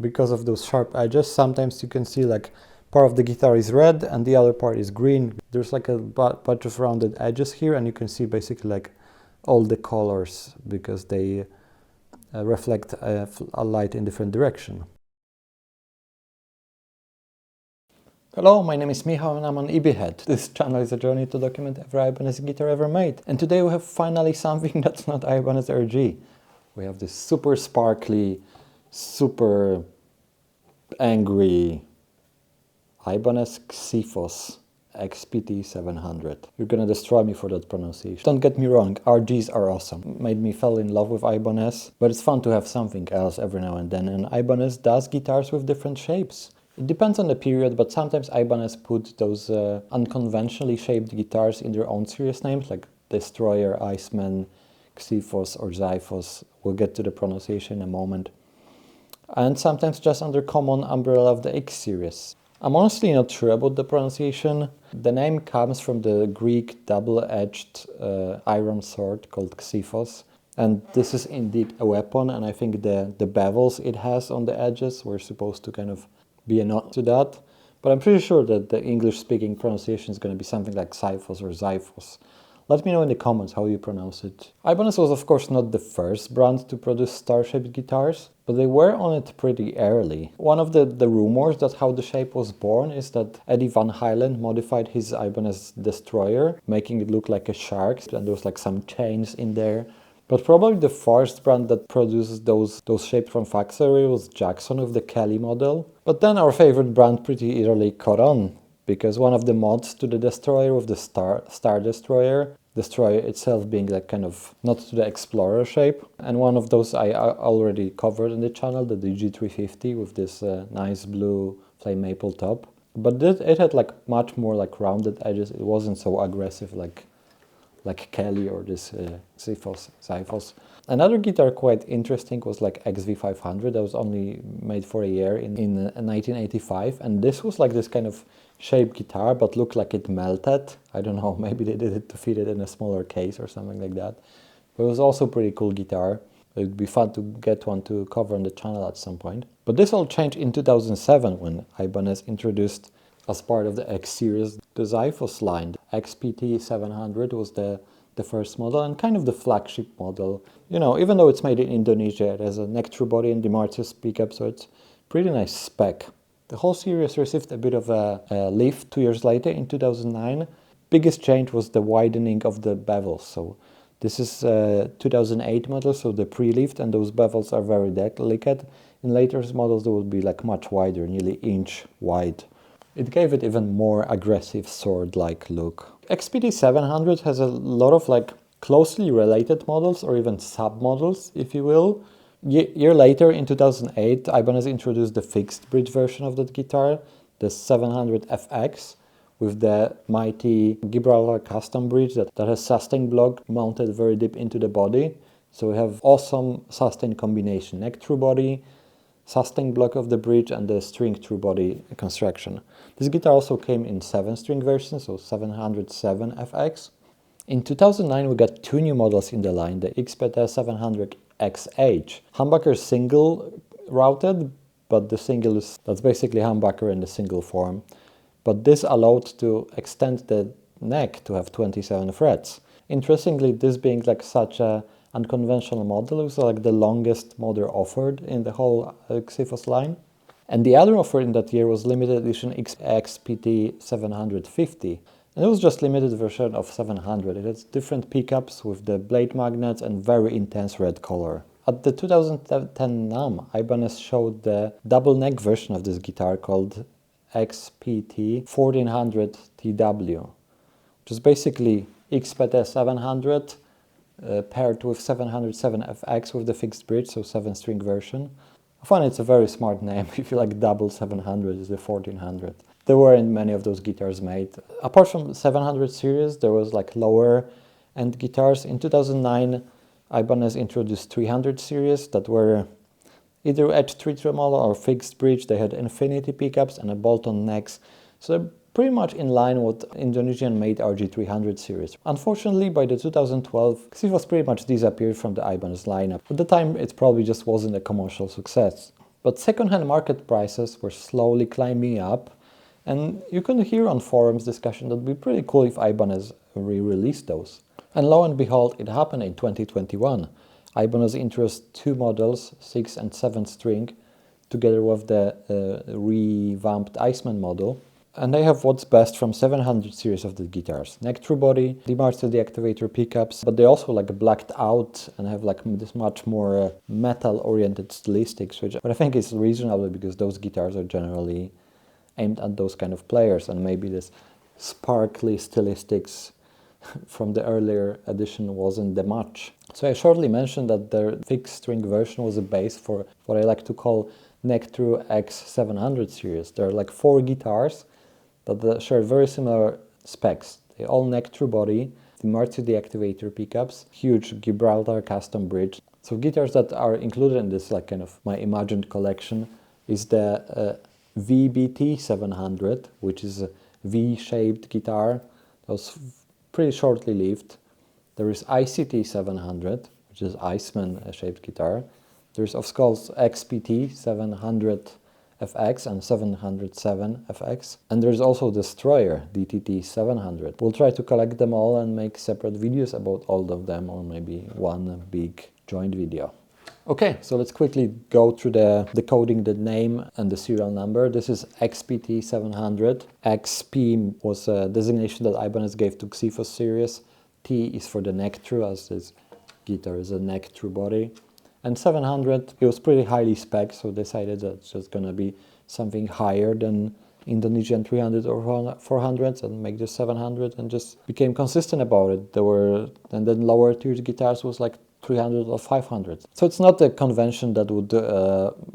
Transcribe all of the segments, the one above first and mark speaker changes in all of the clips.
Speaker 1: because of those sharp edges, sometimes you can see like part of the guitar is red and the other part is green. There's like a bunch of rounded edges here, and you can see basically like all the colors because they reflect a light in different direction. Hello, my name is Michał and I'm on Ibbyhead. This channel is a journey to document every Ibanez guitar ever made. And today we have finally something that's not Ibanez RG. We have this super sparkly, super angry Ibanez Xiphos XPT700. You're gonna destroy me for that pronunciation. Don't get me wrong, RGs are awesome. Made me fall in love with Ibanez, but it's fun to have something else every now and then. And Ibanez does guitars with different shapes. It depends on the period, but sometimes Ibanez put those unconventionally shaped guitars in their own series names, like Destroyer, Iceman, Xiphos or Xiphos. We'll get to the pronunciation in a moment. And sometimes just under common umbrella of the X series. I'm honestly not sure about the pronunciation. The name comes from the Greek double-edged iron sword called Xiphos. And this is indeed a weapon, and I think the bevels it has on the edges were supposed to kind of be a nod to that. But I'm pretty sure that the English-speaking pronunciation is going to be something like Xiphos or Xiphos. Let me know in the comments how you pronounce it. Ibanez was of course not the first brand to produce star-shaped guitars, but they were on it pretty early. One of the rumors that how the shape was born is that Eddie Van Halen modified his Ibanez Destroyer, making it look like a shark, and there was like some chains in there. But probably the first brand that produces those shapes from factory was Jackson with the Kelly model. But then our favorite brand pretty easily caught on, because one of the mods to the Destroyer with the Star Destroyer, Destroyer itself being like kind of not to the Explorer shape. And one of those I already covered in the channel, the DG350 with this nice blue flame maple top. But it had like much more like rounded edges. It wasn't so aggressive like Kelly or this Xiphos. Another guitar quite interesting was like XV500 that was only made for a year in 1985, and this was like this kind of shaped guitar but looked like it melted. I don't know, maybe they did it to fit it in a smaller case or something like that. But it was also a pretty cool guitar. It would be fun to get one to cover on the channel at some point. But this all changed in 2007 when Ibanez introduced, as part of the X series, the Xiphos line. XPT700 was the first model and kind of the flagship model. You know, even though it's made in Indonesia, it has a neck through body and DeMartis pickup, so it's pretty nice spec. The whole series received a bit of a lift 2 years later in 2009. Biggest change was the widening of the bevels. So this is 2008 model, so the pre-lift, and those bevels are very delicate. In later models they will be like much wider, nearly inch wide. It gave it even more aggressive sword-like look. XPT700 has a lot of like closely related models or even sub-models, if you will. Year later, in 2008, Ibanez introduced the fixed bridge version of that guitar, the 700FX, with the mighty Gibraltar custom bridge that has sustain block mounted very deep into the body. So we have awesome sustain combination, neck through body, sustain block of the bridge, and the string through body construction. This guitar also came in 7-string version, so 707FX. In 2009 we got two new models in the line, the XPT700XH. Humbucker single routed, but the single that's basically humbucker in the single form. But this allowed to extend the neck to have 27 frets. Interestingly, this being like such a unconventional model, it was like the longest model offered in the whole Xiphos line. And the other offer in that year was limited edition XPT750. And it was just limited version of 700. It has different pickups with the blade magnets and very intense red color. At the 2010 NAMM, Ibanez showed the double neck version of this guitar called XPT1400TW, which is basically XPT700 paired with 707FX with the fixed bridge, so 7-string version. I find it's a very smart name. If you like double 700, is the 1400. There weren't many of those guitars made. Apart from 700 series, there was like lower end guitars. In 2009, Ibanez introduced 300 series that were either edge 3 tremolo or fixed bridge. They had infinity pickups and a bolt-on necks. So they're pretty much in line with Indonesian-made RG300 series. Unfortunately, by the 2012, Xiphos pretty much disappeared from the Ibanez lineup. At the time, it probably just wasn't a commercial success. But second-hand market prices were slowly climbing up, and you can hear on forums discussion that it would be pretty cool if Ibanez re-released those. And lo and behold, it happened in 2021. Ibanez introduced two models, 6 and 7 string, together with the revamped Iceman model. And they have what's best from 700 series of the guitars. Neck through body, demarced deactivator pickups, but they also like blacked out and have like this much more metal-oriented stylistics, which I think is reasonable because those guitars are generally aimed at those kind of players, and maybe this sparkly stylistics from the earlier edition wasn't that much. So I shortly mentioned that their fixed string version was a base for what I like to call neck through X700 series. There are like 4 guitars that share very similar specs. They all neck through body, the Marzi deactivator pickups, huge Gibraltar custom bridge. So guitars that are included in this like kind of my imagined collection is the VBT700, which is a V-shaped guitar that was pretty shortly lived. There is ICT700, which is Iceman shaped guitar. There's of course XPT700 FX and 707 FX, and there's also Destroyer DTT700. We'll try to collect them all and make separate videos about all of them, or maybe one big joint video. Okay, so let's quickly go through the decoding the name and the serial number. This is XPT700. XP was a designation that Ibanez gave to Xiphos series. T is for the neck through, as this guitar is a neck through body. And 700, it was pretty highly spec, so decided that it's just gonna be something higher than Indonesian 300 or 400s and make the 700, and just became consistent about it. And then lower tier guitars was like 300 or 500. So it's not a convention that would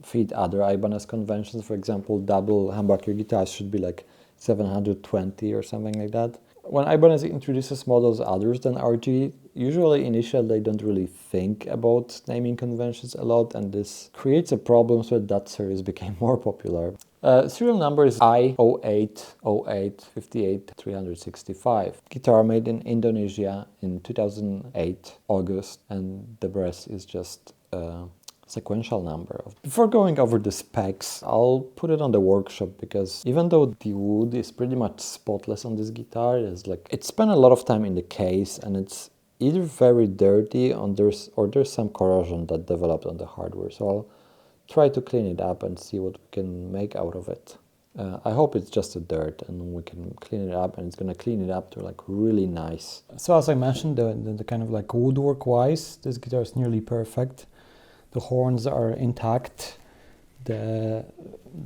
Speaker 1: fit other Ibanez conventions. For example, double humbucker guitars should be like 720 or something like that. When Ibanez introduces models others than RG, usually initially they don't really think about naming conventions a lot, and this creates a problem so that series became more popular. Serial number is I080858 Guitar made in Indonesia in 2008 August, and the rest is just sequential number. Before going over the specs, I'll put it on the workshop, because even though the wood is pretty much spotless on this guitar, it spent a lot of time in the case, and it's either very dirty or there's some corrosion that developed on the hardware. So I'll try to clean it up and see what we can make out of it. I hope it's just a dirt and we can clean it up, and it's gonna clean it up to like really nice. So as I mentioned, the kind of like woodwork wise, this guitar is nearly perfect. The horns are intact, the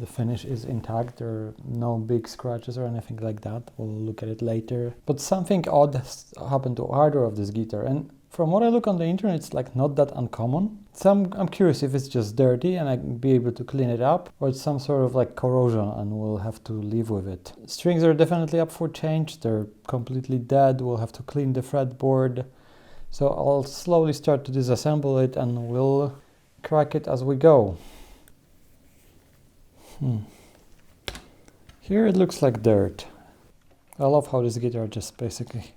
Speaker 1: finish is intact, there are no big scratches or anything like that. We'll look at it later. But something odd has happened to the hardware of this guitar, and from what I look on the internet, it's like not that uncommon. So I'm curious if it's just dirty and I can be able to clean it up, or it's some sort of like corrosion and we'll have to live with it. Strings are definitely up for change, they're completely dead, we'll have to clean the fretboard. So I'll slowly start to disassemble it and we'll crack it as we go. Here it looks like dirt. I love how this guitar just basically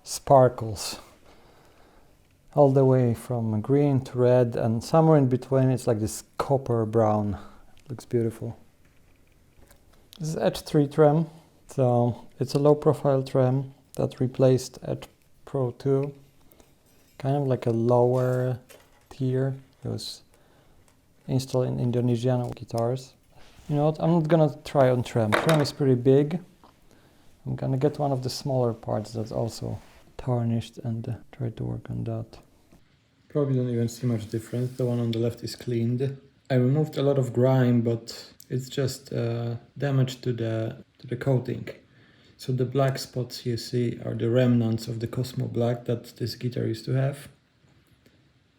Speaker 1: sparkles all the way from green to red, and somewhere in between it's like this copper brown. It looks beautiful. This is Edge 3 trem, so it's a low profile trem that replaced Edge Pro 2, kind of like a lower tier. It was installed in Indonesian guitars. You know what, I'm not gonna try on trem. Trem is pretty big. I'm gonna get one of the smaller parts that's also tarnished and try to work on that. Probably don't even see much difference. The one on the left is cleaned. I removed a lot of grime, but it's just damage to the coating. So the black spots you see are the remnants of the Cosmo Black that this guitar used to have.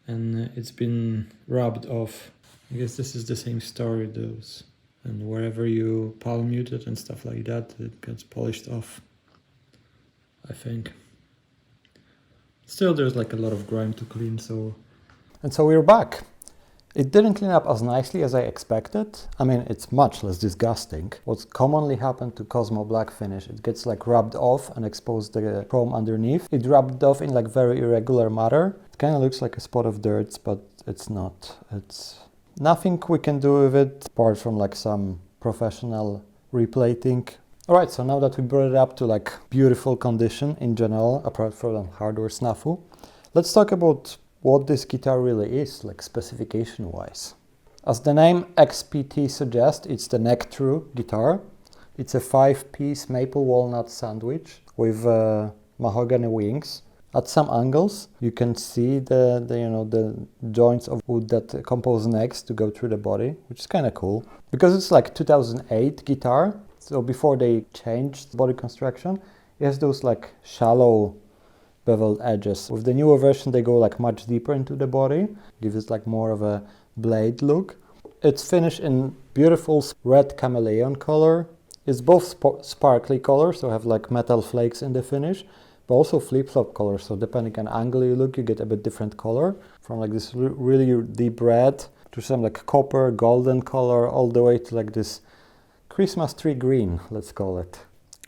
Speaker 1: And it's been rubbed off. I guess this is the same story, those. And wherever you palm mute it and stuff like that, it gets polished off, I think. Still, there's like a lot of grime to clean, so... And so we're back. It didn't clean up as nicely as I expected. I mean, it's much less disgusting. What commonly happened to Cosmo Black finish, it gets like rubbed off and exposed the chrome underneath. It rubbed off in like very irregular manner. It kind of looks like a spot of dirt, but it's not. Nothing we can do with it apart from like some professional replating. Alright, so now that we brought it up to like beautiful condition in general, apart from hardware snafu, let's talk about what this guitar really is, like specification wise. As the name XPT suggests, it's the neck-through guitar. It's a 5-piece maple walnut sandwich with mahogany wings. At some angles, you can see the joints of wood that compose necks to go through the body, which is kind of cool. Because it's like 2008 guitar, so before they changed body construction, it has those like shallow beveled edges. With the newer version, they go like much deeper into the body, gives it like more of a blade look. It's finished in beautiful red chameleon color. It's both sparkly color, so have like metal flakes in the finish, but also flip-flop color, so depending on angle you look, you get a bit different color, from like this really deep red to some like copper, golden color, all the way to like this Christmas tree green, let's call it.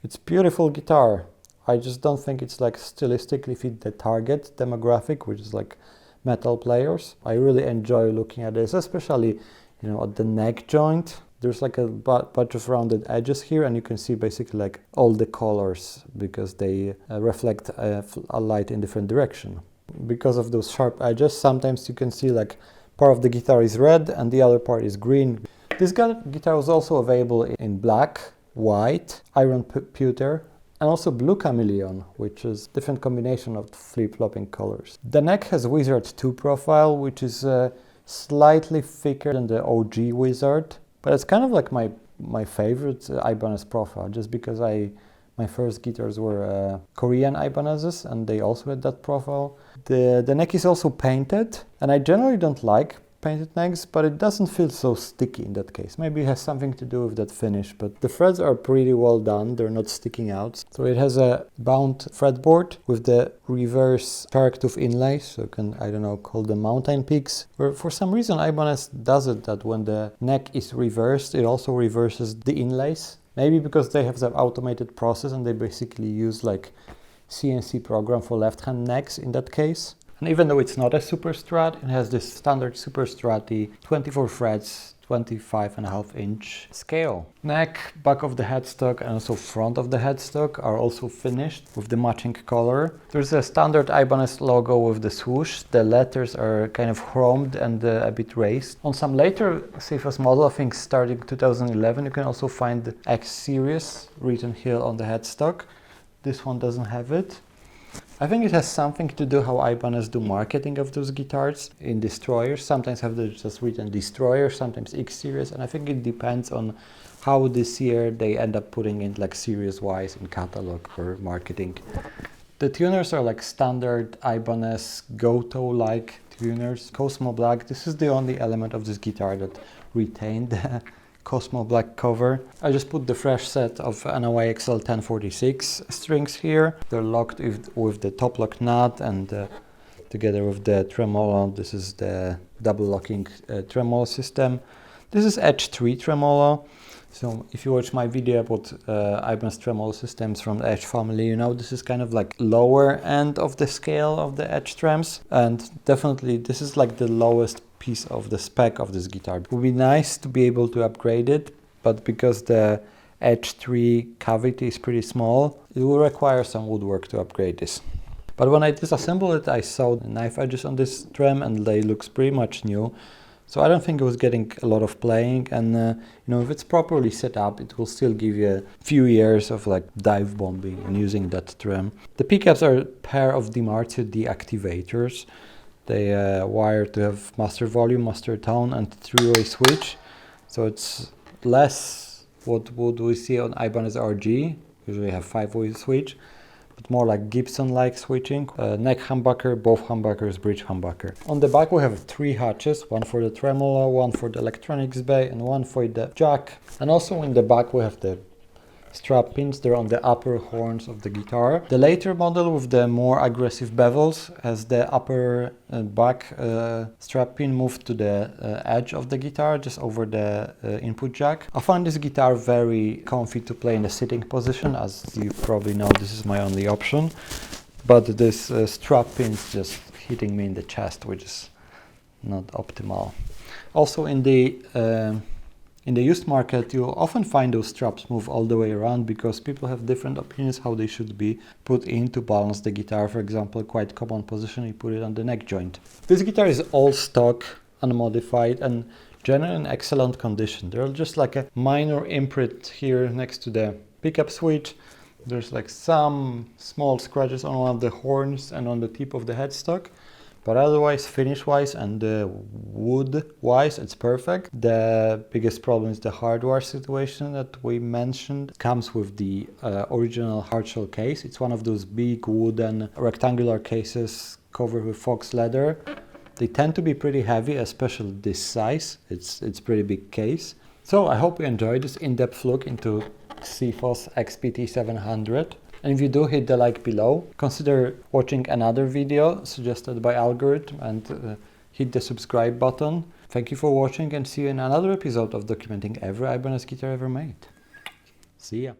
Speaker 1: It's beautiful guitar. I just don't think it's like stylistically fit the target demographic, which is like metal players. I really enjoy looking at this, especially at the neck joint. There's like a bunch of rounded edges here, and you can see basically like all the colors because they reflect a light in different direction. Because of those sharp edges, sometimes you can see like part of the guitar is red and the other part is green. This guitar was also available in black, white, iron pewter, and also blue chameleon, which is a different combination of flip-flopping colors. The neck has Wizard 2 profile, which is slightly thicker than the OG Wizard, but it's kind of like my favorite Ibanez profile, just because my first guitars were Korean Ibanezes, and they also had that profile. The neck is also painted, and I generally don't like painted necks, but it doesn't feel so sticky in that case. Maybe it has something to do with that finish, but the frets are pretty well done. They're not sticking out. So it has a bound fretboard with the reverse shark tooth inlays, so you can, I don't know, call them mountain peaks. Where for some reason Ibanez does it that when the neck is reversed, it also reverses the inlays. Maybe because they have the automated process and they basically use like CNC program for left-hand necks in that case. And even though it's not a Super Strat, it has this standard Super Strat 24 frets, 25.5-inch scale. Neck, back of the headstock, and also front of the headstock are also finished with the matching color. There's a standard Ibanez logo with the swoosh. The letters are kind of chromed and a bit raised. On some later Xiphos model, I think starting 2011, you can also find the X series written here on the headstock. This one doesn't have it. I think it has something to do how Ibanez do marketing of those guitars in Destroyers. Sometimes have just written Destroyer, sometimes X series, and I think it depends on how this year they end up putting in like series-wise in catalog or marketing. The tuners are like standard Ibanez Goto-like tuners. Cosmo Black, this is the only element of this guitar that retained the Cosmo Black cover. I just put the fresh set of NOA XL 1046 strings here. They're locked with the top lock nut and together with the tremolo. This is the double locking tremolo system. This is Edge 3 tremolo. So if you watch my video about Ibanez tremolo systems from the Edge family, you know this is kind of like lower end of the scale of the Edge trems, and definitely this is like the lowest piece of the spec of this guitar. It would be nice to be able to upgrade it, but because the Edge 3 cavity is pretty small, it will require some woodwork to upgrade this. But when I disassembled it, I saw the knife edges on this trem and they look pretty much new. So I don't think it was getting a lot of playing, and if it's properly set up, it will still give you a few years of like dive bombing and using that trem. The pickups are a pair of DiMarzio deactivators. They wire to have master volume, master tone, and three-way switch. So it's less what would we see on Ibanez RG. Usually have 5-way switch, but more like Gibson-like switching. Neck humbucker, both humbuckers, bridge humbucker. On the back we have 3 hatches, one for the tremolo, one for the electronics bay, and one for the jack. And also in the back we have the strap pins. They're on the upper horns of the guitar. The later model with the more aggressive bevels has the upper back strap pin moved to the edge of the guitar, just over the input jack. I find this guitar very comfy to play in the sitting position. As you probably know, this is my only option. But this strap pin is just hitting me in the chest, which is not optimal. Also in the used market, you'll often find those straps move all the way around because people have different opinions how they should be put in to balance the guitar. For example, quite common position, you put it on the neck joint. This guitar is all stock, unmodified, and generally in excellent condition. There's just like a minor imprint here next to the pickup switch. There's like some small scratches on one of the horns and on the tip of the headstock. But otherwise, finish-wise and wood-wise, it's perfect. The biggest problem is the hardware situation that we mentioned. It comes with the original hardshell case. It's one of those big wooden rectangular cases covered with fox leather. They tend to be pretty heavy, especially this size. It's pretty big case. So I hope you enjoyed this in-depth look into Xiphos XPT700. And if you do, hit the like below. Consider watching another video suggested by algorithm and hit the subscribe button. Thank you for watching and see you in another episode of documenting every Ibanez guitar ever made. See ya.